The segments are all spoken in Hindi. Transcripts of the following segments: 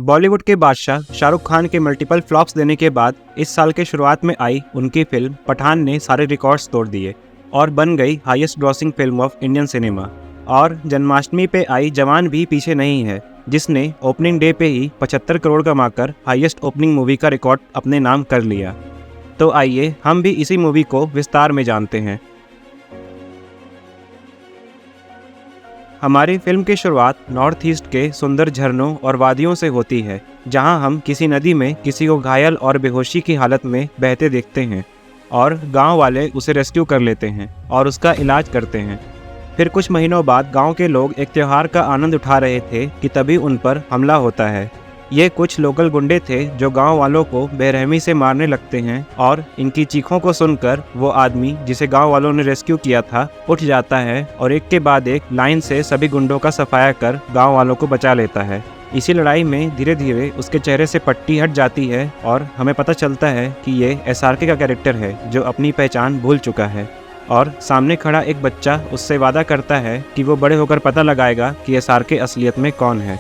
बॉलीवुड के बादशाह शाहरुख खान के मल्टीपल फ्लॉप्स देने के बाद इस साल के शुरुआत में आई उनकी फिल्म पठान ने सारे रिकॉर्ड्स तोड़ दिए और बन गई highest grossing film of Indian cinema. और जन्माष्टमी पे आई जवान भी पीछे नहीं है, जिसने ओपनिंग डे पे ही 75 करोड़ कमाकर हाईएस्ट ओपनिंग मूवी का रिकॉर्ड अपने नाम कर लिया। तो आइए हम भी इसी मूवी को विस्तार में जानते हैं। हमारी फिल्म की शुरुआत नॉर्थ ईस्ट के सुंदर झरनों और वादियों से होती है, जहां हम किसी नदी में किसी को घायल और बेहोशी की हालत में बहते देखते हैं और गांव वाले उसे रेस्क्यू कर लेते हैं और उसका इलाज करते हैं। फिर कुछ महीनों बाद गांव के लोग एक त्योहार का आनंद उठा रहे थे कि तभी उन पर हमला होता है। ये कुछ लोकल गुंडे थे जो गांव वालों को बेरहमी से मारने लगते हैं और इनकी चीखों को सुनकर वो आदमी जिसे गांव वालों ने रेस्क्यू किया था उठ जाता है और एक के बाद एक लाइन से सभी गुंडों का सफाया कर गांव वालों को बचा लेता है। इसी लड़ाई में धीरे धीरे उसके चेहरे से पट्टी हट जाती है और हमें पता चलता है कि ये एसआरके का कैरेक्टर है जो अपनी पहचान भूल चुका है। और सामने खड़ा एक बच्चा उससे वादा करता है कि वो बड़े होकर पता लगाएगा कि एसआरके असलियत में कौन है।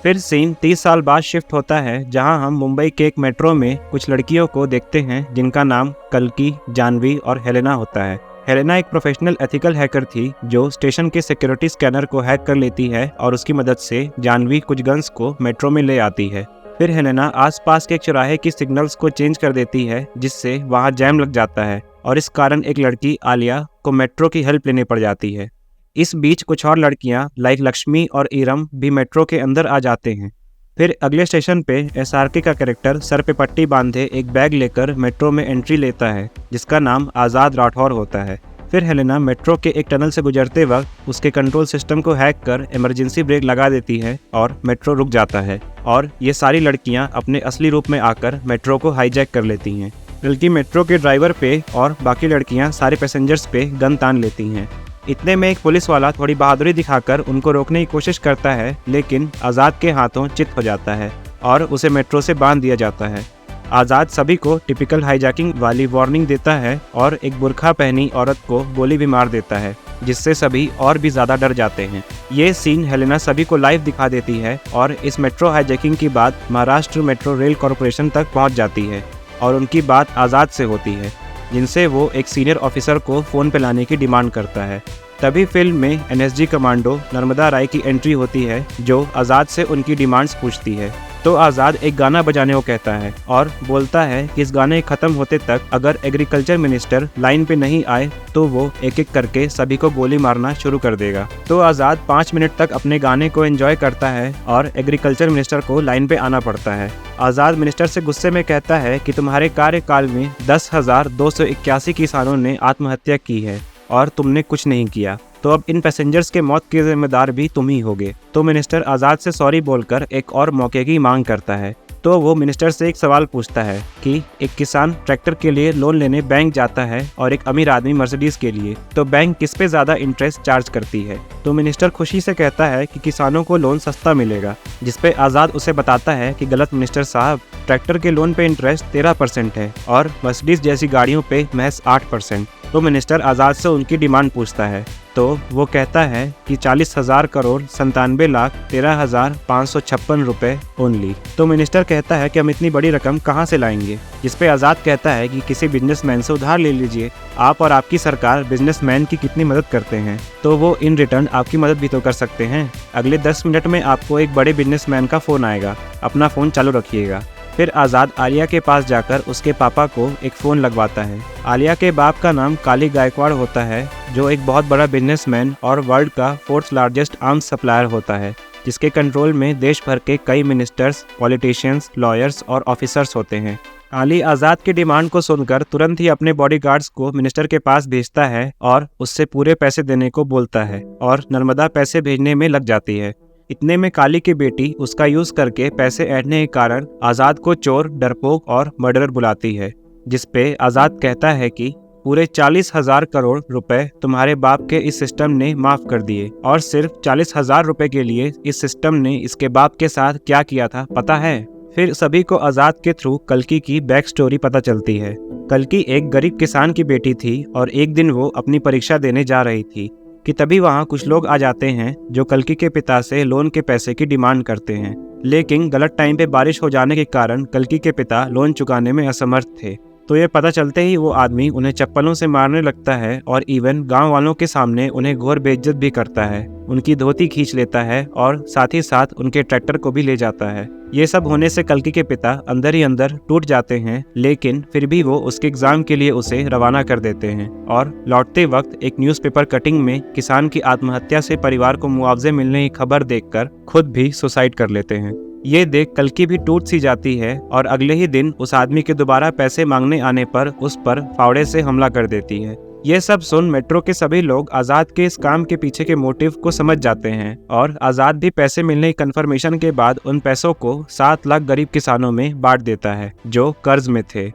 फिर सीन 30 साल बाद शिफ्ट होता है, जहां हम मुंबई के एक मेट्रो में कुछ लड़कियों को देखते हैं जिनका नाम कल्की, जानवी और हेलेना होता है। हेलेना एक प्रोफेशनल एथिकल हैकर थी जो स्टेशन के सिक्योरिटी स्कैनर को हैक कर लेती है और उसकी मदद से जानवी कुछ गन्स को मेट्रो में ले आती है। फिर हेलेना आसपास के एक चौराहे की सिग्नल्स को चेंज कर देती है, जिससे वहां जैम लग जाता है और इस कारण एक लड़की आलिया को मेट्रो की हेल्प लेने पड़ जाती है। इस बीच कुछ और लड़कियां लाइक लक्ष्मी और इरम भी मेट्रो के अंदर आ जाते हैं। फिर अगले स्टेशन पे एसआरके का कैरेक्टर सर पे पट्टी बांधे एक बैग लेकर मेट्रो में एंट्री लेता है, जिसका नाम आज़ाद राठौर होता है। फिर हेलेना मेट्रो के एक टनल से गुजरते वक्त उसके कंट्रोल सिस्टम को हैक कर इमरजेंसी ब्रेक लगा देती है और मेट्रो रुक जाता है और ये सारी लड़कियां अपने असली रूप में आकर मेट्रो को हाईजैक कर लेती हैं। बल्कि मेट्रो के ड्राइवर पे और बाकी लड़कियां सारे पैसेंजर्स पे गन तान लेती हैं। इतने में एक पुलिस वाला थोड़ी बहादुरी दिखाकर उनको रोकने की कोशिश करता है, लेकिन आज़ाद के हाथों चित हो जाता है और उसे मेट्रो से बांध दिया जाता है। आज़ाद सभी को टिपिकल हाईजैकिंग वाली वार्निंग देता है और एक बुर्खा पहनी औरत को गोली भी मार देता है, जिससे सभी और भी ज़्यादा डर जाते हैं। ये सीन हेलेना सभी को लाइव दिखा देती है और इस मेट्रो हाईजैकिंग की बात महाराष्ट्र मेट्रो रेल कॉरपोरेशन तक पहुँच जाती है और उनकी बात आज़ाद से होती है, जिनसे वो एक सीनियर ऑफिसर को फ़ोन पे लाने की डिमांड करता है। तभी फिल्म में एनएसजी कमांडो नर्मदा राय की एंट्री होती है, जो आज़ाद से उनकी डिमांड्स पूछती है। तो आज़ाद एक गाना बजाने को कहता है और बोलता है कि इस गाने ख़त्म होते तक अगर एग्रीकल्चर मिनिस्टर लाइन पे नहीं आए तो वो एक एक करके सभी को गोली मारना शुरू कर देगा। तो आज़ाद 5 मिनट तक अपने गाने को एंजॉय करता है और एग्रीकल्चर मिनिस्टर को लाइन पे आना पड़ता है। आज़ाद मिनिस्टर से गुस्से में कहता है कि तुम्हारे कार्यकाल में 10,281 किसानों ने आत्महत्या की है और तुमने कुछ नहीं किया, तो अब इन पैसेंजर्स के मौत के जिम्मेदार भी तुम ही होगे। तो मिनिस्टर आज़ाद से सॉरी बोलकर एक और मौके की मांग करता है। तो वो मिनिस्टर से एक सवाल पूछता है कि एक किसान ट्रैक्टर के लिए लोन लेने बैंक जाता है और एक अमीर आदमी मर्सिडीज के लिए, तो बैंक किस पे ज़्यादा इंटरेस्ट चार्ज करती है। तो मिनिस्टर खुशी से कहता है कि किसानों को लोन सस्ता मिलेगा, जिसपे आज़ाद उसे बताता है कि गलत मिनिस्टर साहब, ट्रैक्टर के लोन पे इंटरेस्ट 13% है और मर्सिडीज जैसी गाड़ियों पे महज 8%। तो मिनिस्टर आज़ाद से उनकी डिमांड पूछता है, तो वो कहता है कि 40,000 करोड़ 97,13,556 रुपए ओनली। तो मिनिस्टर कहता है कि हम इतनी बड़ी रकम कहाँ से लाएंगे, जिसपे आज़ाद कहता है कि किसी बिजनेसमैन से उधार ले लीजिए, आप और आपकी सरकार बिजनेसमैन की कितनी मदद करते हैं, तो वो इन रिटर्न आपकी मदद भी तो कर सकते हैं। अगले 10 मिनट में आपको एक बड़े बिजनेसमैन का फ़ोन आएगा, अपना फ़ोन चालू रखिएगा। फिर आज़ाद आलिया के पास जाकर उसके पापा को एक फ़ोन लगवाता है। आलिया के बाप का नाम काली गायकवाड़ होता है, जो एक बहुत बड़ा बिजनेसमैन और वर्ल्ड का 4th लार्जेस्ट आर्म्स सप्लायर होता है, जिसके कंट्रोल में देश भर के कई मिनिस्टर्स, पॉलिटिशियंस, लॉयर्स और ऑफिसर्स होते हैं। आली आज़ाद की डिमांड को सुनकर तुरंत ही अपने बॉडीगार्ड्स को मिनिस्टर के पास भेजता है और उससे पूरे पैसे देने को बोलता है और नर्मदा पैसे भेजने में लग जाती है। इतने में काली की बेटी उसका यूज करके पैसे ऐंठने के कारण आज़ाद को चोर, डरपोक और मर्डरर बुलाती है, जिसपे आज़ाद कहता है कि पूरे 40,000 करोड़ रुपए तुम्हारे बाप के इस सिस्टम ने माफ कर दिए और सिर्फ 40,000 रुपए के लिए इस सिस्टम ने इसके बाप के साथ क्या किया था पता है। फिर सभी को आज़ाद के थ्रू कल्की की बैक स्टोरी पता चलती है। कल्की एक गरीब किसान की बेटी थी और एक दिन वो अपनी परीक्षा देने जा रही थी। कि तभी वहाँ कुछ लोग आ जाते हैं जो कल्कि के पिता से लोन के पैसे की डिमांड करते हैं। लेकिन गलत टाइम पे बारिश हो जाने के कारण कल्कि के पिता लोन चुकाने में असमर्थ थे। तो ये पता चलते ही वो आदमी उन्हें चप्पलों से मारने लगता है और इवन गांव वालों के सामने उन्हें घोर बेइज्जत भी करता है। उनकी धोती खींच लेता है और साथ ही साथ उनके ट्रैक्टर को भी ले जाता है। ये सब होने से कल्कि के पिता अंदर ही अंदर टूट जाते हैं, लेकिन फिर भी वो उसके एग्जाम के लिए उसे रवाना कर देते हैं और लौटते वक्त एक न्यूज़पेपर कटिंग में किसान की आत्महत्या से परिवार को मुआवजे मिलने की खबर देखकर खुद भी सुसाइड कर लेते हैं। ये देख कल्कि भी टूट सी जाती है और अगले ही दिन उस आदमी के दोबारा पैसे मांगने आने पर उस पर फावड़े से हमला कर देती है। ये सब सुन मेट्रो के सभी लोग आजाद के इस काम के पीछे के मोटिव को समझ जाते हैं और आजाद भी पैसे मिलने की कंफर्मेशन के बाद उन पैसों को 7 लाख गरीब किसानों में बांट देता है जो कर्ज में थे।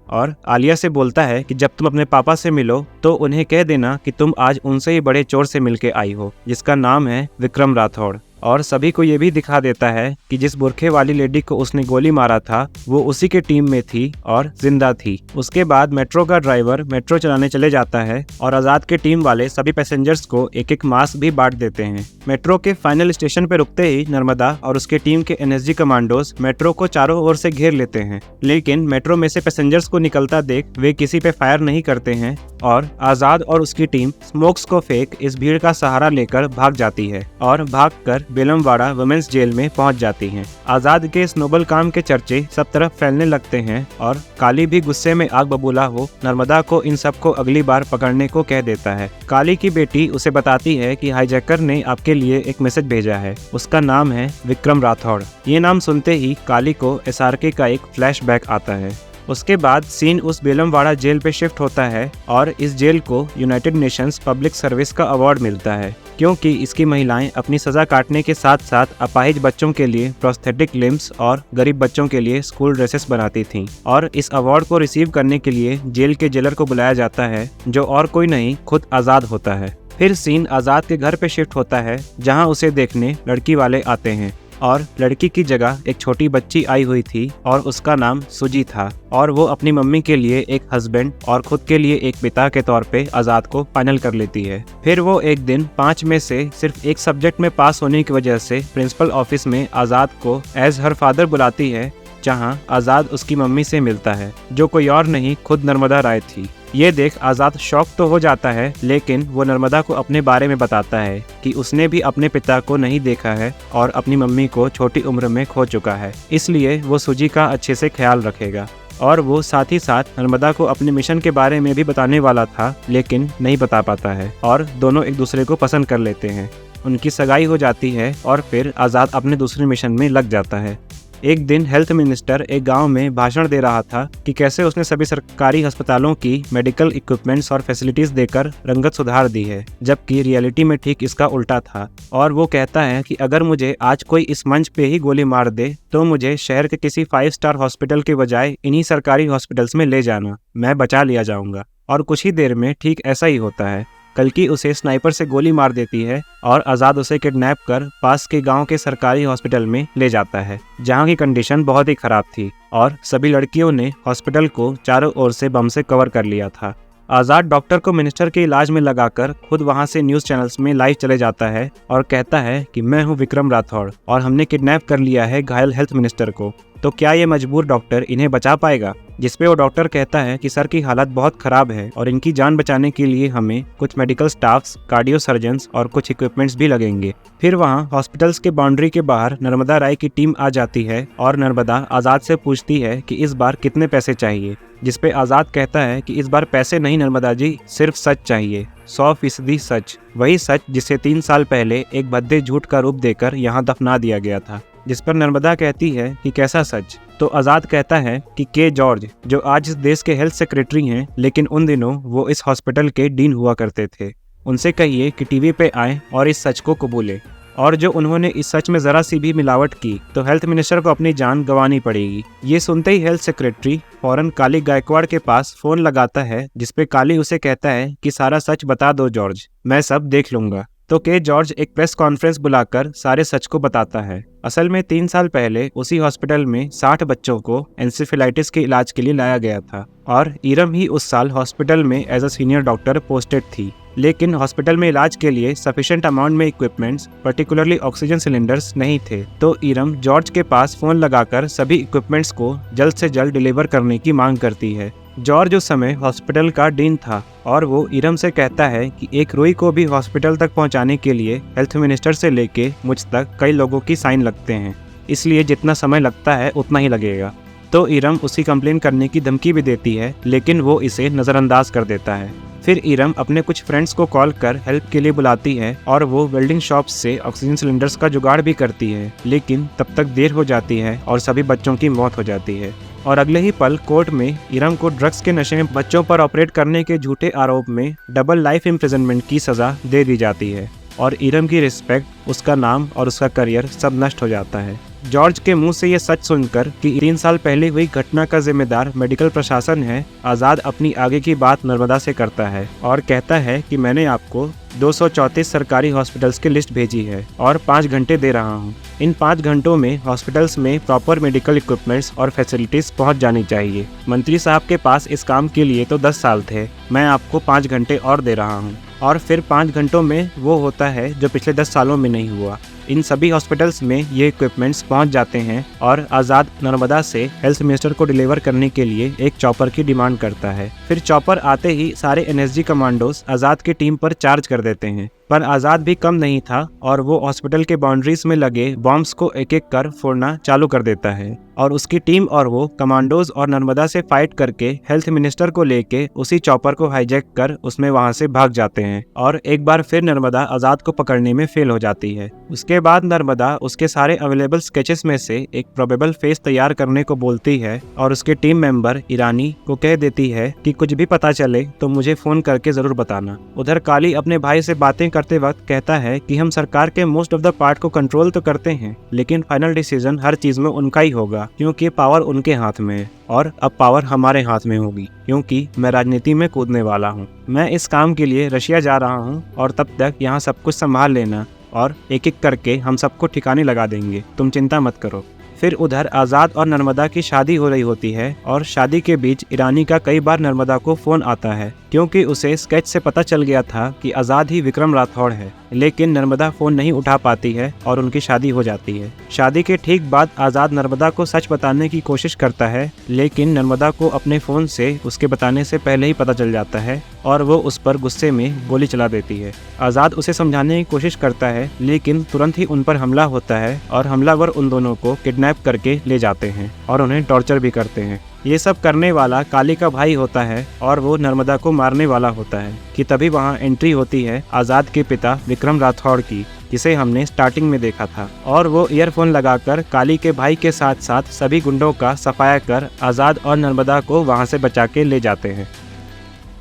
और आलिया से बोलता है कि जब तुम अपने पापा से मिलो तो उन्हें कह देना कि तुम आज उनसे ही बड़े चोर से मिलके आई हो जिसका नाम है विक्रम राठौड़। और सभी को ये भी दिखा देता है कि जिस बुरखे वाली लेडी को उसने गोली मारा था वो उसी के टीम में थी और जिंदा थी। उसके बाद मेट्रो का ड्राइवर मेट्रो चलाने चले जाता है और आजाद के टीम वाले सभी पैसेंजर्स को एक एक मास्क भी बांट देते हैं। मेट्रो के फाइनल स्टेशन पे रुकते ही नर्मदा और उसके टीम के एनएसजी कमांडोज मेट्रो को चारों ओर से घेर लेते हैं, लेकिन मेट्रो में से पैसेंजर्स को निकलता देख वे किसी पे फायर नहीं करते हैं और आजाद और उसकी टीम स्मोक्स को फेंक इस भीड़ का सहारा लेकर भाग जाती है और भागकर बेलमवाड़ा वुमेन्स जेल में पहुंच जाती हैं। आजाद के इस नोबल काम के चर्चे सब तरफ फैलने लगते हैं और काली भी गुस्से में आग बबूला हो नर्मदा को इन सबको अगली बार पकड़ने को कह देता है। काली की बेटी उसे बताती है कि हाईजैकर ने आपके लिए एक मैसेज भेजा है, उसका नाम है विक्रम राठौड़। ये नाम सुनते ही काली को एसआरके का एक फ्लैशबैक आता है। उसके बाद सीन उस बेलमवाड़ा जेल पे शिफ्ट होता है और इस जेल को यूनाइटेड नेशंस पब्लिक सर्विस का अवार्ड मिलता है क्योंकि इसकी महिलाएं अपनी सजा काटने के साथ साथ अपाहिज बच्चों के लिए प्रोस्थेटिक लिम्स और गरीब बच्चों के लिए स्कूल ड्रेसेस बनाती थीं। और इस अवार्ड को रिसीव करने के लिए जेल के जेलर को बुलाया जाता है जो और कोई नहीं खुद आजाद होता है। फिर सीन आजाद के घर पे शिफ्ट होता है जहाँ उसे देखने लड़की वाले आते हैं और लड़की की जगह एक छोटी बच्ची आई हुई थी और उसका नाम सुजी था और वो अपनी मम्मी के लिए एक हस्बैंड और खुद के लिए एक पिता के तौर पे आजाद को फाइनल कर लेती है। फिर वो एक दिन 5 में से सिर्फ एक सब्जेक्ट में पास होने की वजह से प्रिंसिपल ऑफिस में आजाद को एज हर फादर बुलाती है, जहाँ आजाद उसकी मम्मी से मिलता है जो कोई और नहीं खुद नर्मदा राय थी। ये देख आजाद शॉक तो हो जाता है, लेकिन वो नर्मदा को अपने बारे में बताता है कि उसने भी अपने पिता को नहीं देखा है और अपनी मम्मी को छोटी उम्र में खो चुका है, इसलिए वो सुजी का अच्छे से ख्याल रखेगा। और वो साथ ही साथ नर्मदा को अपने मिशन के बारे में भी बताने वाला था, लेकिन नहीं बता पाता है और दोनों एक दूसरे को पसंद कर लेते हैं। उनकी सगाई हो जाती है और फिर आजाद अपने दूसरे मिशन में लग जाता है। एक दिन हेल्थ मिनिस्टर एक गांव में भाषण दे रहा था कि कैसे उसने सभी सरकारी अस्पतालों की मेडिकल इक्विपमेंट्स और फैसिलिटीज देकर रंगत सुधार दी है, जबकि रियलिटी में ठीक इसका उल्टा था। और वो कहता है कि अगर मुझे आज कोई इस मंच पे ही गोली मार दे तो मुझे शहर के किसी 5 स्टार हॉस्पिटल के बजाय इन्हीं सरकारी हॉस्पिटल्स में ले जाना, मैं बचा लिया जाऊंगा। और कुछ ही देर में ठीक ऐसा ही होता है। कल्कि उसे स्नाइपर से गोली मार देती है और आजाद उसे किडनैप कर पास के गांव के सरकारी हॉस्पिटल में ले जाता है, जहां की कंडीशन बहुत ही खराब थी और सभी लड़कियों ने हॉस्पिटल को चारों ओर से बम से कवर कर लिया था। आजाद डॉक्टर को मिनिस्टर के इलाज में लगाकर खुद वहां से न्यूज चैनल्स में लाइव चले जाता है और कहता है कि मैं हूं विक्रम राठौड़ और हमने किडनैप कर लिया है घायल हेल्थ मिनिस्टर को, तो क्या ये मजबूर डॉक्टर इन्हें बचा पाएगा? जिसपे वो डॉक्टर कहता है कि सर की हालत बहुत खराब है और इनकी जान बचाने के लिए हमें कुछ मेडिकल स्टाफ्स, कार्डियो सर्जन्स और कुछ इक्विपमेंट्स भी लगेंगे। फिर वहाँ हॉस्पिटल्स के बाउंड्री के बाहर नर्मदा राय की टीम आ जाती है और नर्मदा आजाद से पूछती है कि इस बार कितने पैसे चाहिए, जिसपे आजाद कहता है कि इस बार पैसे नहीं नर्मदा जी, सिर्फ सच चाहिए, 100% सच, वही सच जिसे 3 साल पहले एक भद्दे झूठ का रूप देकर यहाँ दफना दिया गया था। जिस पर नर्मदा कहती है कि कैसा सच? तो आजाद कहता है कि के जॉर्ज जो आज इस देश के हेल्थ सेक्रेटरी हैं, लेकिन उन दिनों वो इस हॉस्पिटल के डीन हुआ करते थे, उनसे कहिए कि टीवी पे आए और इस सच को कबूले, और जो उन्होंने इस सच में जरा सी भी मिलावट की तो हेल्थ मिनिस्टर को अपनी जान गंवानी पड़ेगी। ये सुनते ही हेल्थ सेक्रेटरी फौरन काली गायकवाड़ के पास फोन लगाता है, जिसपे काली उसे कहता है कि सारा सच बता दो जॉर्ज, मैं सब देख लूंगा। तो के जॉर्ज एक प्रेस कॉन्फ्रेंस बुलाकर सारे सच को बताता है। असल में 3 साल पहले उसी हॉस्पिटल में 60 बच्चों को एंसेफेलाइटिस के इलाज के लिए लाया गया था और इरम ही उस साल हॉस्पिटल में as a senior doctor posted थी। लेकिन हॉस्पिटल में इलाज के लिए सफिशिएंट अमाउंट में इक्विपमेंट्स, पर्टिकुलरली ऑक्सीजन सिलेंडर्स नहीं थे। तो इरम जॉर्ज के पास फोन लगाकर सभी इक्विपमेंट्स को जल्द से जल्द डिलीवर करने की मांग करती है। जॉर्ज उस समय हॉस्पिटल का डीन था और वो इरम से कहता है कि एक रुई को भी हॉस्पिटल तक पहुंचाने के लिए हेल्थ मिनिस्टर से लेके मुझ तक कई लोगों की साइन लगते हैं, इसलिए जितना समय लगता है उतना ही लगेगा। तो इरम उसी कंप्लेन करने की धमकी भी देती है, लेकिन वो इसे नज़रअंदाज कर देता है। फिर इरम अपने कुछ फ्रेंड्स को कॉल कर हेल्प के लिए बुलाती है और वो वेल्डिंग शॉप से ऑक्सीजन सिलेंडर्स का जुगाड़ भी करती है, लेकिन तब तक देर हो जाती है और सभी बच्चों की मौत हो जाती है। और अगले ही पल कोर्ट में इरम को ड्रग्स के नशे में बच्चों पर ऑपरेट करने के झूठे आरोप में डबल लाइफ इम्प्रिजनमेंट की सज़ा दे दी जाती है और इरम की रिस्पेक्ट, उसका नाम और उसका करियर सब नष्ट हो जाता है। जॉर्ज के मुंह से ये सच सुनकर कि 3 साल पहले हुई घटना का जिम्मेदार मेडिकल प्रशासन है, आज़ाद अपनी आगे की बात नर्मदा से करता है और कहता है कि मैंने आपको 234 सरकारी हॉस्पिटल्स की लिस्ट भेजी है और 5 घंटे दे रहा हूँ। इन 5 घंटों में हॉस्पिटल्स में प्रॉपर मेडिकल इक्विपमेंट्स और फैसिलिटीज पहुँच जानी चाहिए। मंत्री साहब के पास इस काम के लिए तो 10 साल थे, मैं आपको 5 घंटे और दे रहा हूँ। और फिर 5 घंटों में वो होता है जो पिछले 10 सालों में नहीं हुआ। इन सभी हॉस्पिटल्स में ये इक्विपमेंट्स पहुंच जाते हैं और आज़ाद नर्मदा से हेल्थ मिनिस्टर को डिलीवर करने के लिए एक चॉपर की डिमांड करता है। फिर चॉपर आते ही सारे एनएसजी कमांडोज आज़ाद की टीम पर चार्ज कर देते हैं, पर आज़ाद भी कम नहीं था और वो हॉस्पिटल के बाउंड्रीज में लगे बॉम्ब्स को एक एक कर फोड़ना चालू कर देता है और उसकी टीम और वो कमांडोज और नर्मदा से फाइट करके हेल्थ मिनिस्टर को लेके उसी चॉपर को हाईजैक कर उसमें वहां से भाग जाते हैं और एक बार फिर नर्मदा आज़ाद को पकड़ने में फेल हो जाती है। उसके बाद नर्मदा उसके सारे अवेलेबल स्केचेस में से एक प्रोबेबल फेस तैयार करने को बोलती है और उसके टीम मेंबर ईरानी को कह देती है कि कुछ भी पता चले तो मुझे फोन करके जरूर बताना। उधर काली अपने भाई से बातें करते वक्त कहता है कि हम सरकार के मोस्ट ऑफ द पार्ट को कंट्रोल तो करते हैं, लेकिन फाइनल डिसीजन हर चीज में उनका ही होगा क्योंकि पावर उनके हाथ में है और अब पावर हमारे हाथ में होगी क्योंकि मैं राजनीति में कूदने वाला हूँ। मैं इस काम के लिए रशिया जा रहा हूँ और तब तक यहाँ सब कुछ संभाल लेना और एक एक करके हम सबको ठिकाने लगा देंगे, तुम चिंता मत करो। फिर उधर आज़ाद और नर्मदा की शादी हो रही होती है और शादी के बीच ईरानी का कई बार नर्मदा को फोन आता है क्योंकि उसे स्केच से पता चल गया था कि आज़ाद ही विक्रम राठौड़ है, लेकिन नर्मदा फोन नहीं उठा पाती है और उनकी शादी हो जाती है। शादी के ठीक बाद आज़ाद नर्मदा को सच बताने की कोशिश करता है, लेकिन नर्मदा को अपने फ़ोन से उसके बताने से पहले ही पता चल जाता है और वो उस पर गुस्से में गोली चला देती है। आज़ाद उसे समझाने की कोशिश करता है, लेकिन तुरंत ही उन पर हमला होता है और हमलावर उन दोनों को किडनैप करके ले जाते हैं और उन्हें टॉर्चर भी करते हैं। ये सब करने वाला काली का भाई होता है और वो नर्मदा को मारने वाला होता है कि तभी वहाँ एंट्री होती है आज़ाद के पिता विक्रम राठौड़ की, जिसे हमने स्टार्टिंग में देखा था, और वो ईयरफोन लगाकर काली के भाई के साथ साथ सभी गुंडों का सफाया कर आज़ाद और नर्मदा को वहाँ से बचा के ले जाते हैं।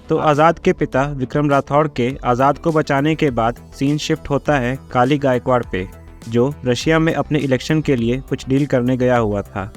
तो आज़ाद के पिता विक्रम राठौड़ के आज़ाद को बचाने के बाद सीन शिफ्ट होता है काली गायकवाड़ पे, जो रशिया में अपने इलेक्शन के लिए कुछ डील करने गया हुआ था।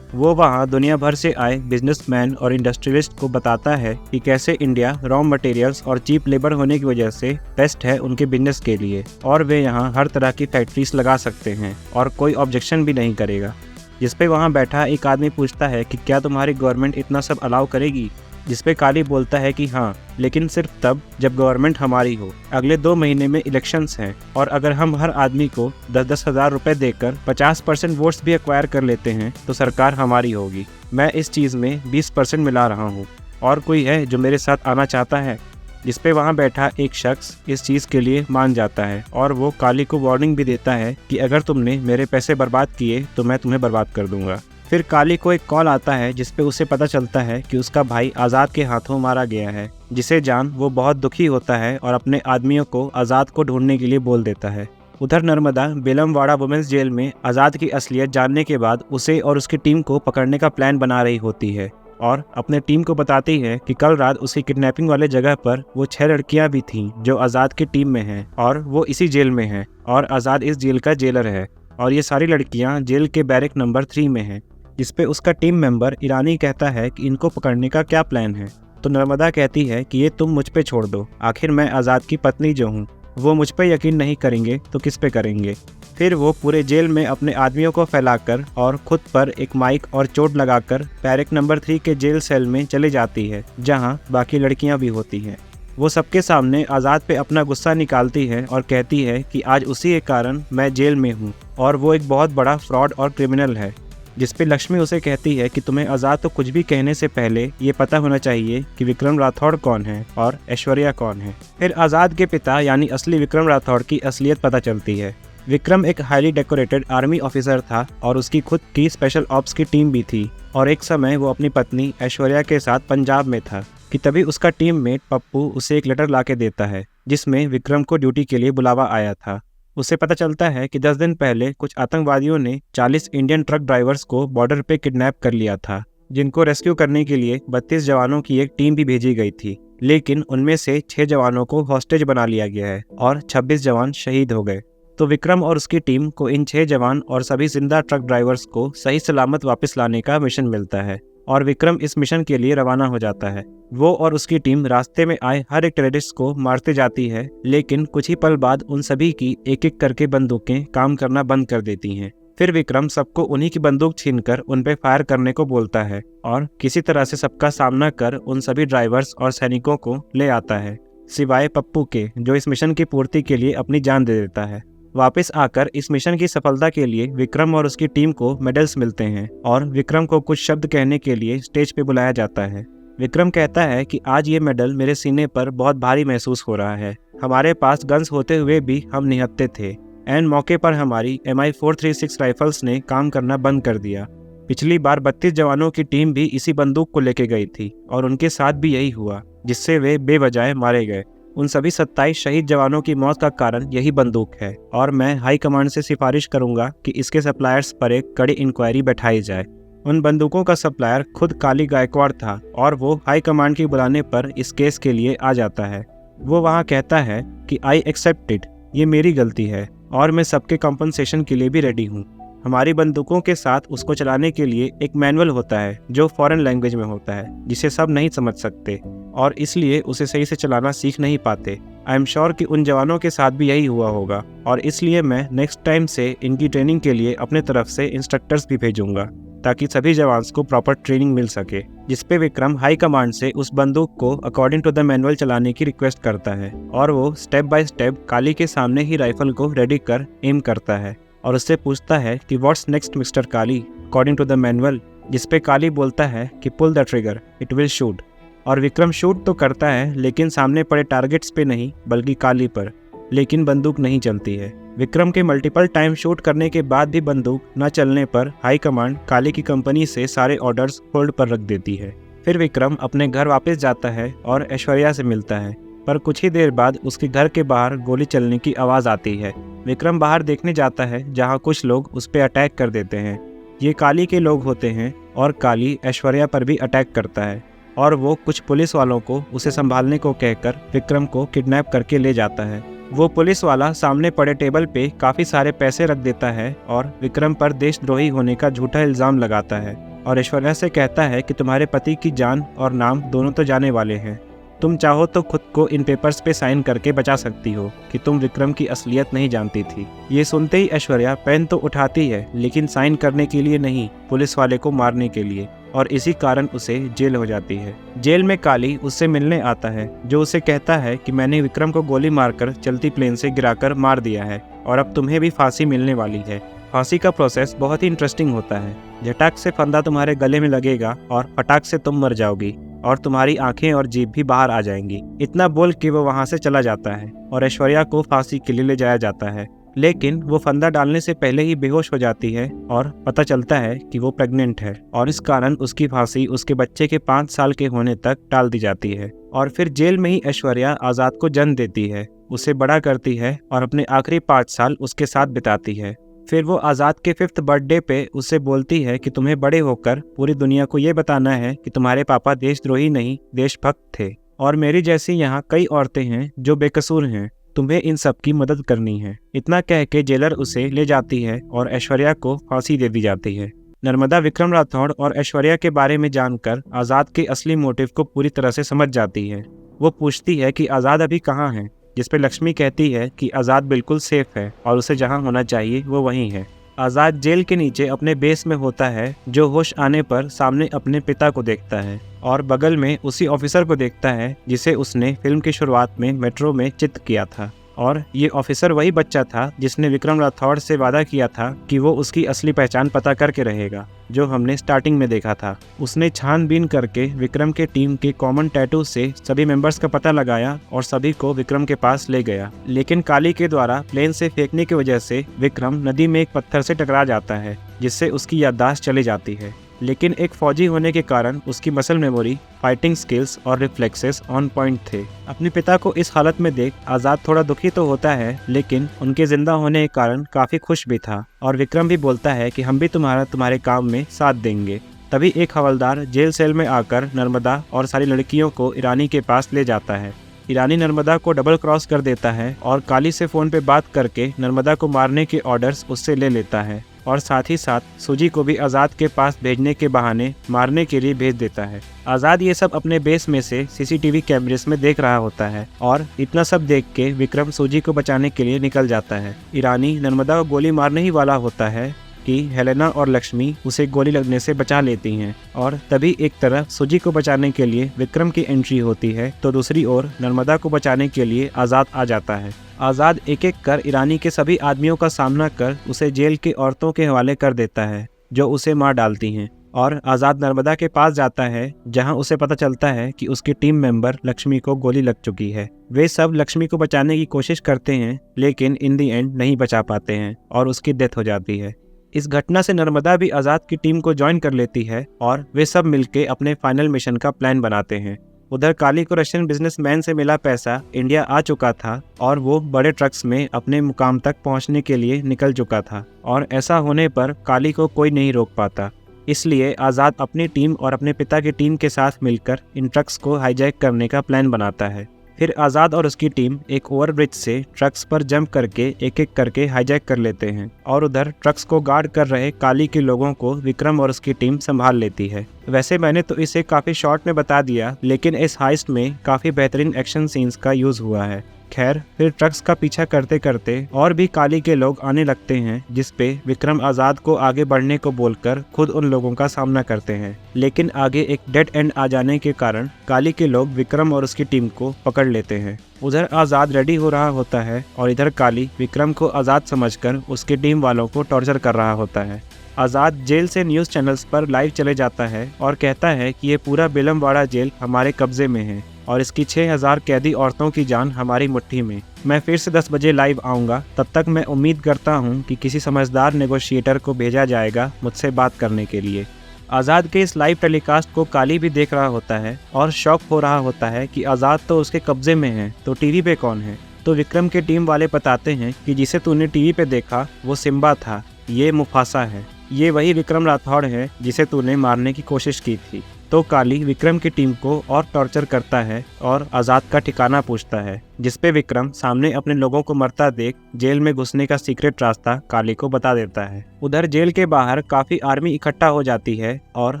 वो वहाँ दुनिया भर से आए बिजनेसमैन और इंडस्ट्रियलिस्ट को बताता है कि कैसे इंडिया रॉ मटेरियल्स और चीप लेबर होने की वजह से बेस्ट है उनके बिजनेस के लिए और वे यहाँ हर तरह की फैक्ट्रीज लगा सकते हैं और कोई ऑब्जेक्शन भी नहीं करेगा। जिसपे वहाँ बैठा एक आदमी पूछता है कि क्या तुम्हारी गवर्नमेंट इतना सब अलाउ करेगी, जिसपे काली बोलता है कि हाँ, लेकिन सिर्फ तब जब गवर्नमेंट हमारी हो। अगले 2 महीने में इलेक्शंस हैं और अगर हम हर आदमी को 10-10 हज़ार रुपए देकर 50% वोट्स भी एक्वायर कर लेते हैं तो सरकार हमारी होगी। मैं इस चीज़ में 20% मिला रहा हूँ और कोई है जो मेरे साथ आना चाहता है। जिसपे वहाँ बैठा एक शख्स इस चीज़ के लिए मान जाता है और वो काली को वार्निंग भी देता है कि अगर तुमने मेरे पैसे बर्बाद किए तो मैं तुम्हें बर्बाद कर दूंगा। फिर काली को एक कॉल आता है जिसपे उसे पता चलता है कि उसका भाई आज़ाद के हाथों मारा गया है, जिसे जान वो बहुत दुखी होता है और अपने आदमियों को आज़ाद को ढूंढने के लिए बोल देता है। उधर नर्मदा बेलमवाड़ा वुमेन्स जेल में आज़ाद की असलियत जानने के बाद उसे और उसकी टीम को पकड़ने का प्लान बना रही होती है और अपने टीम को बताती है कि कल रात उसकी किडनैपिंग वाले जगह पर वो 6 लड़कियां भी थीं जो आज़ाद की टीम में हैं और वो इसी जेल में हैं और आज़ाद इस जेल का जेलर है और ये सारी लड़कियां जेल के बैरक नंबर 3 में हैं। जिसपे उसका टीम मेंबर ईरानी कहता है कि इनको पकड़ने का क्या प्लान है। तो नर्मदा कहती है कि ये तुम मुझ पे छोड़ दो, आखिर मैं आज़ाद की पत्नी जो हूँ, वो मुझ पे यकीन नहीं करेंगे तो किस पे करेंगे। फिर वो पूरे जेल में अपने आदमियों को फैलाकर और खुद पर एक माइक और चोट लगाकर बैरक नंबर 3 के जेल सेल में चली जाती है जहाँ बाकी लड़कियाँ भी होती हैं। वो सबके सामने आज़ाद पे अपना गुस्सा निकालती है और कहती है कि आज उसी के कारण मैं जेल में हूँ और वो एक बहुत बड़ा फ्रॉड और क्रिमिनल है। जिस पे लक्ष्मी उसे कहती है कि तुम्हें आज़ाद तो कुछ भी कहने से पहले ये पता होना चाहिए कि विक्रम राठौड़ कौन है और ऐश्वर्या कौन है। फिर आज़ाद के पिता यानी असली विक्रम राठौड़ की असलियत पता चलती है। विक्रम एक हाईली डेकोरेटेड आर्मी ऑफिसर था और उसकी खुद की स्पेशल ऑप्स की टीम भी थी और एक समय वो अपनी पत्नी ऐश्वर्या के साथ पंजाब में था कि तभी उसका टीममेट पप्पू उसे एक लेटर ला के देता है जिसमें विक्रम को ड्यूटी के लिए बुलावा आया था। उसे पता चलता है कि 10 दिन पहले कुछ आतंकवादियों ने 40 इंडियन ट्रक ड्राइवर्स को बॉर्डर पे किडनैप कर लिया था, जिनको रेस्क्यू करने के लिए 32 जवानों की एक टीम भी भेजी गई थी, लेकिन उनमें से 6 जवानों को हॉस्टेज बना लिया गया है और 26 जवान शहीद हो गए। तो विक्रम और उसकी टीम को इन 6 जवान और सभी जिंदा ट्रक ड्राइवर्स को सही सलामत वापस लाने का मिशन मिलता है और विक्रम इस मिशन के लिए रवाना हो जाता है। वो और उसकी टीम रास्ते में आए हर एक टेररिस्ट को मारते जाती है, लेकिन कुछ ही पल बाद उन सभी की एक एक करके बंदूकें काम करना बंद कर देती हैं। फिर विक्रम सबको उन्हीं की बंदूक छीनकर उन पे फायर करने को बोलता है और किसी तरह से सबका सामना कर उन सभी ड्राइवर्स और सैनिकों को ले आता है, सिवाय पप्पू के, जो इस मिशन की पूर्ति के लिए अपनी जान दे देता है। वापस आकर इस मिशन की सफलता के लिए विक्रम और उसकी टीम को मेडल्स मिलते हैं और विक्रम को कुछ शब्द कहने के लिए स्टेज पे बुलाया जाता है। विक्रम कहता है कि आज ये मेडल मेरे सीने पर बहुत भारी महसूस हो रहा है। हमारे पास गन्स होते हुए भी हम निहत्थे थे। एंड मौके पर हमारी MI436 राइफल्स ने काम करना बंद कर दिया। पिछली बार 32 जवानों की टीम भी इसी बंदूक को लेके गई थी और उनके साथ भी यही हुआ, जिससे वे बेवजह मारे गए। उन सभी 27 शहीद जवानों की मौत का कारण यही बंदूक है और मैं हाई कमांड से सिफारिश करूंगा कि इसके सप्लायर्स पर एक कड़ी इंक्वायरी बैठाई जाए। उन बंदूकों का सप्लायर खुद काली गायकवाड़ था और वो हाई कमांड के बुलाने पर इस केस के लिए आ जाता है। वो वहाँ कहता है कि आई एक्सेप्ट इट, ये मेरी गलती है और मैं सबके कॉम्पनसेशन के लिए भी रेडी हूँ। हमारी बंदूकों के साथ उसको चलाने के लिए एक मैनुअल होता है जो फॉरेन लैंग्वेज में होता है, जिसे सब नहीं समझ सकते और इसलिए उसे सही से चलाना सीख नहीं पाते। आई एम श्योर कि उन जवानों के साथ भी यही हुआ होगा और इसलिए मैं नेक्स्ट टाइम से इनकी ट्रेनिंग के लिए अपने तरफ से इंस्ट्रक्टर्स भी भेजूंगा ताकि सभी जवान को प्रॉपर ट्रेनिंग मिल सके। जिसपे विक्रम हाई कमांड से उस बंदूक को अकॉर्डिंग टू द मैनुअल चलाने की रिक्वेस्ट करता है और वो स्टेप बाय स्टेप काली के सामने ही राइफल को रेडी कर एम करता है और उससे पूछता है कि what's next mister Kali according to the manual, जिसपे काली बोलता है कि pull the trigger, it will shoot. और विक्रम शूट तो करता है लेकिन सामने पड़े टारगेट्स पे नहीं बल्कि काली पर, लेकिन बंदूक नहीं चलती है। विक्रम के मल्टीपल टाइम शूट करने के बाद भी बंदूक न चलने पर हाई कमांड काली की कंपनी से सारे ऑर्डर्स होल्ड पर रख देती है। फिर विक्रम अपने घर वापस जाता है और ऐश्वर्या से मिलता है, पर कुछ ही देर बाद उसके घर के बाहर गोली चलने की आवाज़ आती है। विक्रम बाहर देखने जाता है जहां कुछ लोग उस पर अटैक कर देते हैं। ये काली के लोग होते हैं और काली ऐश्वर्या पर भी अटैक करता है और वो कुछ पुलिस वालों को उसे संभालने को कहकर विक्रम को किडनैप करके ले जाता है। वो पुलिस वाला सामने पड़े टेबल पे काफ़ी सारे पैसे रख देता है और विक्रम पर देशद्रोही होने का झूठा इल्ज़ाम लगाता है और ऐश्वर्या से कहता है कि तुम्हारे पति की जान और नाम दोनों तो जाने वाले हैं, तुम चाहो तो खुद को इन पेपर्स पे साइन करके बचा सकती हो कि तुम विक्रम की असलियत नहीं जानती थी। ये सुनते ही ऐश्वर्या पेन तो उठाती है लेकिन साइन करने के लिए नहीं, पुलिस वाले को मारने के लिए, और इसी कारण उसे जेल हो जाती है। जेल में काली उससे मिलने आता है जो उसे कहता है कि मैंने विक्रम को गोली मारकर चलती प्लेन से गिराकर मार दिया है और अब तुम्हें भी फांसी मिलने वाली है। फांसी का प्रोसेस बहुत ही इंटरेस्टिंग होता है। झटाक से फंदा तुम्हारे गले में लगेगा और फटाक से तुम मर जाओगी और तुम्हारी आंखें और जीभ भी बाहर आ जाएंगी। इतना बोल के वो वहाँ से चला जाता है और ऐश्वर्या को फांसी के लिए ले जाया जाता है, लेकिन वो फंदा डालने से पहले ही बेहोश हो जाती है और पता चलता है कि वो प्रेग्नेंट है और इस कारण उसकी फांसी उसके बच्चे के 5 साल के होने तक टाल दी जाती है। और फिर जेल में ही ऐश्वर्या आज़ाद को जन्म देती है, उसे बड़ा करती है और अपने आखिरी 5 साल उसके साथ बिताती है। फिर वो आज़ाद के 5th बर्थडे पे उससे बोलती है कि तुम्हें बड़े होकर पूरी दुनिया को ये बताना है कि तुम्हारे पापा देशद्रोही नहीं देशभक्त थे और मेरी जैसी यहाँ कई औरतें हैं जो बेकसूर हैं, तुम्हें इन सब की मदद करनी है। इतना कह के जेलर उसे ले जाती है और ऐश्वर्या को फांसी दे दी जाती है। नर्मदा विक्रम राठौड़ और ऐश्वर्या के बारे में जानकर आज़ाद के असली मोटिव को पूरी तरह से समझ जाती है। वो पूछती है कि आज़ाद अभी कहाँ है, जिस पे लक्ष्मी कहती है कि आज़ाद बिल्कुल सेफ है और उसे जहाँ होना चाहिए वो वहीं है। आज़ाद जेल के नीचे अपने बेस में होता है, जो होश आने पर सामने अपने पिता को देखता है और बगल में उसी ऑफिसर को देखता है जिसे उसने फिल्म की शुरुआत में मेट्रो में चित किया था। और ये ऑफिसर वही बच्चा था जिसने विक्रम राठौड़ से वादा किया था कि वो उसकी असली पहचान पता करके रहेगा, जो हमने स्टार्टिंग में देखा था। उसने छानबीन करके विक्रम के टीम के कॉमन टैटू से सभी मेंबर्स का पता लगाया और सभी को विक्रम के पास ले गया। लेकिन काली के द्वारा प्लेन से फेंकने की वजह से विक्रम नदी में एक पत्थर से टकरा जाता है, जिससे उसकी याददाश्त चली जाती है। लेकिन एक फौजी होने के कारण उसकी मसल मेमोरी, फाइटिंग स्किल्स और रिफ्लेक्सेस ऑन पॉइंट थे। अपने पिता को इस हालत में देख आज़ाद थोड़ा दुखी तो होता है, लेकिन उनके जिंदा होने के कारण काफ़ी खुश भी था। और विक्रम भी बोलता है कि हम भी तुम्हारे काम में साथ देंगे। तभी एक हवलदार जेल सेल में आकर नर्मदा और सारी लड़कियों को ईरानी के पास ले जाता है। ईरानी नर्मदा को डबल क्रॉस कर देता है और काली से फ़ोन पे बात करके नर्मदा को मारने के ऑर्डर्स उससे ले लेता है और साथ ही साथ सूजी को भी आज़ाद के पास भेजने के बहाने मारने के लिए भेज देता है। आज़ाद ये सब अपने बेस में से सीसीटीवी कैमरेस में देख रहा होता है और इतना सब देख के विक्रम सूजी को बचाने के लिए निकल जाता है। ईरानी नर्मदा को गोली मारने ही वाला होता है कि हेलेना और लक्ष्मी उसे गोली लगने से बचा लेती हैं और तभी एक तरफ सूजी को बचाने के लिए विक्रम की एंट्री होती है, तो दूसरी ओर नर्मदा को बचाने के लिए आज़ाद आ जाता है। आज़ाद एक एक कर ईरानी के सभी आदमियों का सामना कर उसे जेल की औरतों के हवाले कर देता है, जो उसे मार डालती हैं। और आज़ाद नर्मदा के पास जाता है, जहां उसे पता चलता है कि उसकी टीम मेंबर लक्ष्मी को गोली लग चुकी है। वे सब लक्ष्मी को बचाने की कोशिश करते हैं, लेकिन इन दी एंड नहीं बचा पाते हैं और उसकी डेथ हो जाती है। इस घटना से नर्मदा भी आज़ाद की टीम को ज्वाइन कर लेती है और वे सब मिलके अपने फाइनल मिशन का प्लान बनाते हैं। उधर काली को रशियन बिजनेसमैन से मिला पैसा इंडिया आ चुका था और वो बड़े ट्रक्स में अपने मुकाम तक पहुंचने के लिए निकल चुका था और ऐसा होने पर काली को कोई नहीं रोक पाता। इसलिए आज़ाद अपनी टीम और अपने पिता की टीम के साथ मिलकर इन ट्रक्स को हाईजैक करने का प्लान बनाता है। फिर आज़ाद और उसकी टीम एक ओवरब्रिज से ट्रक्स पर जंप करके एक एक करके हाईजैक कर लेते हैं और उधर ट्रक्स को गार्ड कर रहे काली के लोगों को विक्रम और उसकी टीम संभाल लेती है। वैसे मैंने तो इसे काफ़ी शॉर्ट में बता दिया, लेकिन इस हाइस्ट में काफ़ी बेहतरीन एक्शन सीन्स का यूज़ हुआ है। खैर, फिर ट्रक्स का पीछा करते करते और भी काली के लोग आने लगते हैं, जिसपे विक्रम आज़ाद को आगे बढ़ने को बोलकर खुद उन लोगों का सामना करते हैं। लेकिन आगे एक डेड एंड आ जाने के कारण काली के लोग विक्रम और उसकी टीम को पकड़ लेते हैं। उधर आज़ाद रेडी हो रहा होता है और इधर काली विक्रम को आज़ाद समझकर उसकी टीम वालों को टॉर्चर कर रहा होता है। आज़ाद जेल से न्यूज़ चैनल्स पर लाइव चले जाता है और कहता है कि ये पूरा बेलमवाड़ा जेल हमारे कब्जे में है और इसकी 6000 कैदी औरतों की जान हमारी मुट्ठी में। मैं फिर से 10 बजे लाइव आऊँगा। तब तक मैं उम्मीद करता हूँ कि किसी समझदार नेगोशिएटर को भेजा जाएगा मुझसे बात करने के लिए। आज़ाद के इस लाइव टेलीकास्ट को काली भी देख रहा होता है और शॉक हो रहा होता है कि आज़ाद तो उसके कब्जे में है, तो टीवी पे कौन है। तो विक्रम के टीम वाले बताते हैं कि जिसे तूने टीवी पे देखा वो सिम्बा था, ये मुफासा है, ये वही विक्रम राठौड़ है जिसे तूने मारने की कोशिश की थी। तो काली विक्रम की टीम को और टॉर्चर करता है और आज़ाद का ठिकाना पूछता है, जिसपे विक्रम सामने अपने लोगों को मरता देख जेल में घुसने का सीक्रेट रास्ता काली को बता देता है। उधर जेल के बाहर काफ़ी आर्मी इकट्ठा हो जाती है और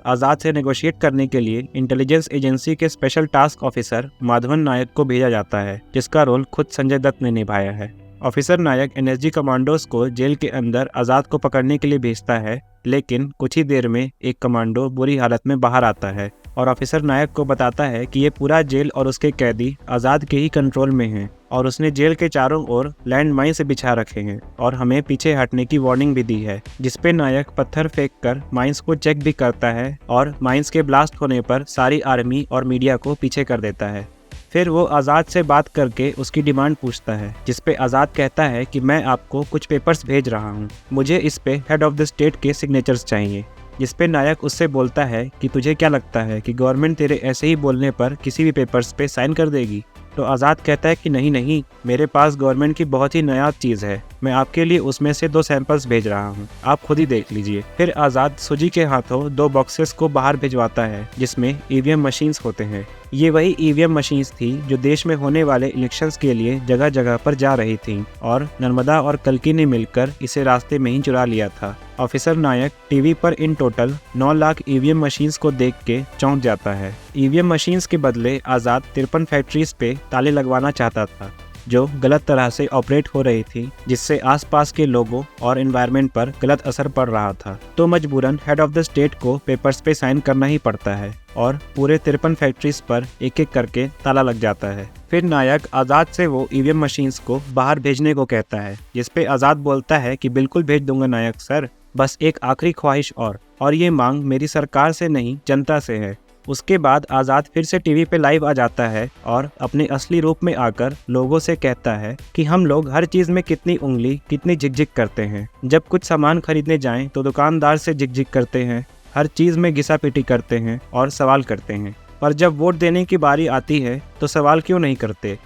आज़ाद से नेगोशिएट करने के लिए इंटेलिजेंस एजेंसी के स्पेशल टास्क ऑफिसर माधवन नायक को भेजा जाता है, जिसका रोल खुद संजय दत्त ने निभाया है। ऑफिसर नायक एनएसजी कमांडोज को जेल के अंदर आज़ाद को पकड़ने के लिए भेजता है, लेकिन कुछ ही देर में एक कमांडो बुरी हालत में बाहर आता है और ऑफिसर नायक को बताता है कि ये पूरा जेल और उसके कैदी आज़ाद के ही कंट्रोल में हैं और उसने जेल के चारों ओर लैंड माइन से बिछा रखे हैं और हमें पीछे हटने की वार्निंग भी दी है। जिसपे नायक पत्थर फेंककर माइंस को चेक भी करता है और माइंस के ब्लास्ट होने पर सारी आर्मी और मीडिया को पीछे कर देता है। फिर वो आज़ाद से बात करके उसकी डिमांड पूछता है, जिसपे आज़ाद कहता है कि मैं आपको कुछ पेपर्स भेज रहा हूँ, मुझे इस पे हेड ऑफ द स्टेट के सिग्नेचर्स चाहिए। जिसपे नायक उससे बोलता है कि तुझे क्या लगता है कि गवर्नमेंट तेरे ऐसे ही बोलने पर किसी भी पेपर्स पे साइन कर देगी। तो आज़ाद कहता है कि नहीं, मेरे पास गवर्नमेंट की बहुत ही नायाब चीज़ है, मैं आपके लिए उसमें से 2 सैंपल्स भेज रहा हूँ, आप खुद ही देख लीजिए। फिर आज़ाद सूजी के हाथों 2 बॉक्सेस को बाहर भिजवाता है, जिसमें ईवीएम मशीन्स होते हैं। ये वही ईवीएम मशीन्स थी जो देश में होने वाले इलेक्शंस के लिए जगह जगह पर जा रही थी और नर्मदा और कल्कि ने मिलकर इसे रास्ते में ही चुरा लिया था। ऑफिसर नायक टीवी पर in total 9 lakh EVM machines को देख के चौंक जाता है। ईवीएम मशीन्स के बदले आज़ाद 53 फैक्ट्रीज पे ताले लगवाना चाहता था, जो गलत तरह से ऑपरेट हो रही थी, जिससे आसपास के लोगों और एनवायरनमेंट पर गलत असर पड़ रहा था। तो मजबूरन हेड ऑफ द स्टेट को पेपर्स पे साइन करना ही पड़ता है और पूरे 53 फैक्ट्रीज पर एक एक करके ताला लग जाता है। फिर नायक आज़ाद से वो ईवीएम मशीन्स को बाहर भेजने को कहता है, जिसपे आज़ाद बोलता है कि बिल्कुल भेज दूंगा नायक सर, बस एक आखिरी ख्वाहिश और ये मांग मेरी सरकार से नहीं जनता से है। उसके बाद आज़ाद फिर से टीवी पे लाइव आ जाता है और अपने असली रूप में आकर लोगों से कहता है कि हम लोग हर चीज़ में कितनी उंगली कितनी झिकझिक करते हैं। जब कुछ सामान खरीदने जाएं तो दुकानदार से झिकझिक करते हैं, हर चीज़ में घिसा-पिटी करते हैं और सवाल करते हैं, पर जब वोट देने की बारी आती है तो सवाल क्यों नहीं करते?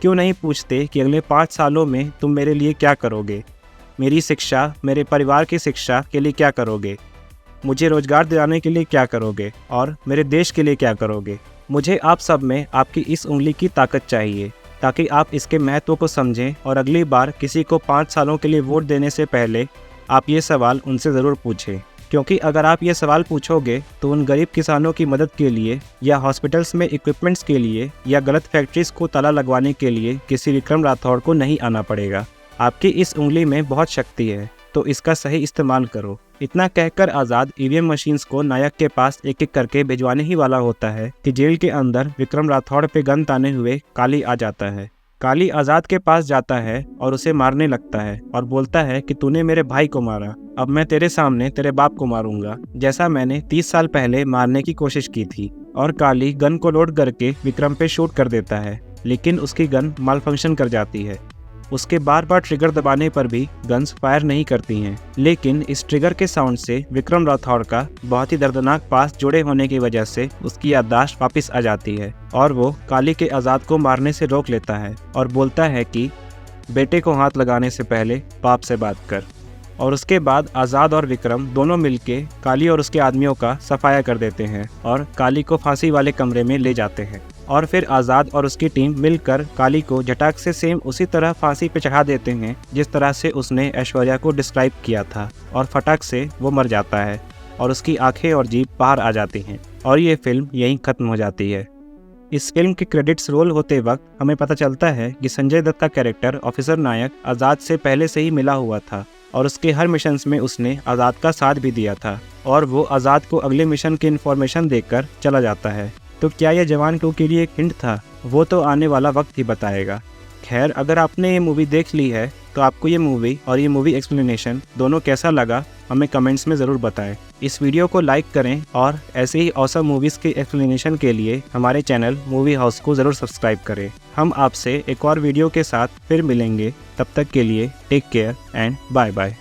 क्यों नहीं पूछते कि अगले 5 सालों में तुम मेरे लिए क्या करोगे? मेरी शिक्षा, मेरे परिवार की शिक्षा के लिए क्या करोगे? मुझे रोजगार दिलाने के लिए क्या करोगे? और मेरे देश के लिए क्या करोगे? मुझे आप सब में आपकी इस उंगली की ताकत चाहिए ताकि आप इसके महत्व को समझें और अगली बार किसी को 5 सालों के लिए वोट देने से पहले आप ये सवाल उनसे ज़रूर पूछें, क्योंकि अगर आप ये सवाल पूछोगे तो उन गरीब किसानों की मदद के लिए या हॉस्पिटल्स में इक्विपमेंट्स के लिए या गलत फैक्ट्रीज को ताला लगवाने के लिए किसी विक्रम राठौड़ को नहीं आना पड़ेगा। आपकी इस उंगली में बहुत शक्ति है, तो इसका सही इस्तेमाल करो। इतना कहकर आज़ाद ईवीएम मशीन्स को नायक के पास एक एक करके भिजवाने ही वाला होता है कि जेल के अंदर विक्रम राठौड़ पे गन ताने हुए काली आ जाता है। काली आज़ाद के पास जाता है और उसे मारने लगता है और बोलता है कि तूने मेरे भाई को मारा, अब मैं तेरे सामने तेरे बाप को मारूंगा, जैसा मैंने 30 साल पहले मारने की कोशिश की थी। और काली गन को लोड करके विक्रम पे शूट कर देता है, लेकिन उसकी गन माल फंक्शन कर जाती है। उसके बार बार ट्रिगर दबाने पर भी गन्स फायर नहीं करती हैं, लेकिन इस ट्रिगर के साउंड से विक्रम राठौड़ का बहुत ही दर्दनाक पास जुड़े होने की वजह से उसकी याददाश्त वापस आ जाती है और वो काली के आज़ाद को मारने से रोक लेता है और बोलता है कि बेटे को हाथ लगाने से पहले बाप से बात कर। और उसके बाद आज़ाद और विक्रम दोनों मिलके काली और उसके आदमियों का सफाया कर देते हैं और काली को फांसी वाले कमरे में ले जाते हैं। और फिर आज़ाद और उसकी टीम मिलकर काली को झटाक से सेम उसी तरह फांसी पे चढ़ा देते हैं जिस तरह से उसने ऐश्वर्या को डिस्क्राइब किया था, और फटाक से वो मर जाता है और उसकी आंखें और जीभ बाहर आ जाती हैं और ये फिल्म यहीं ख़त्म हो जाती है। इस फिल्म के क्रेडिट्स रोल होते वक्त हमें पता चलता है कि संजय दत्त का कैरेक्टर ऑफिसर नायक आज़ाद से पहले से ही मिला हुआ था और उसके हर मिशंस में उसने आज़ाद का साथ भी दिया था और वो आज़ाद को अगले मिशन की इन्फॉर्मेशन देकर चला जाता है। तो क्या यह जवान 2 के लिए एक हिंट था? वो तो आने वाला वक्त ही बताएगा। खैर, अगर आपने ये मूवी देख ली है तो आपको ये मूवी और ये मूवी एक्सप्लेनेशन दोनों कैसा लगा हमें कमेंट्स में ज़रूर बताएं। इस वीडियो को लाइक करें और ऐसे ही ऑसम मूवीज़ के एक्सप्लेनेशन के लिए हमारे चैनल मूवी हाउस को ज़रूर सब्सक्राइब करें। हम आपसे एक और वीडियो के साथ फिर मिलेंगे, तब तक के लिए take care and bye bye.